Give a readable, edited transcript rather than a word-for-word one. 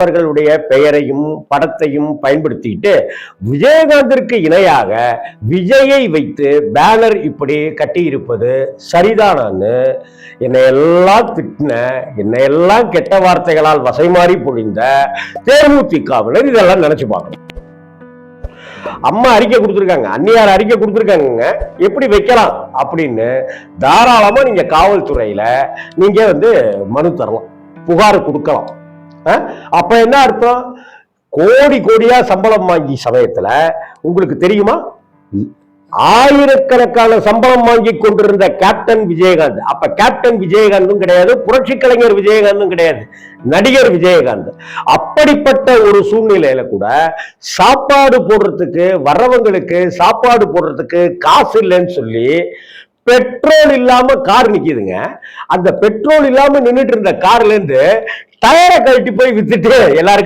அவர்களுடைய பெயரையும் படத்தையும் பயன்படுத்திட்டு விஜயகாந்திற்கு இணையாக விஜயை வைத்து பேனர் இப்படி கட்டியிருப்பது சரிதானான்னு என்னை எல்லாம் திட்டின, என்னை எல்லாம் கெட்ட வார்த்தைகளால் வசைமாறி பொழிந்த தேமுதிகவினர் இதெல்லாம் நினைச்சு பார்க்கணும். அம்மா அறிக்கை கொடுத்திருக்காங்க, அந்நியார் அறிக்கை கொடுத்திருக்காங்க, எப்படி வைக்கலாம் அப்படின்னு தாராளமா நீங்க காவல்துறையில நீங்க மனு தரலாம், புகார் கொடுக்கலாம். அப்ப என்ன அர்த்தம்? கோடி கோடியா சம்பளம் வாங்கி சமயத்துல உங்களுக்கு தெரியுமா, ஆயிரக்கணக்கான சம்பளம் வாங்கி கொண்டிருந்த கேப்டன் விஜயகாந்த், அப்ப கேப்டன் விஜயகாந்தும் கிடையாது, புரட்சி கலைஞர் விஜயகாந்தும் கிடையாது, நடிகர் விஜயகாந்த். அப்படிப்பட்ட ஒரு சூழ்நிலையில கூட சாப்பாடு போடுறதுக்கு, வர்றவங்களுக்கு சாப்பாடு போடுறதுக்கு காசு இல்லைன்னு சொல்லி பெட்ரோல் இல்லாம கார் நிக்குதுங்க. அந்த பெட்ரோல் இல்லாம நின்றுட்டு இருந்த கார்ல இருந்து டயரை கழட்டி போய் வித்துட்டு எல்லாருக்கும்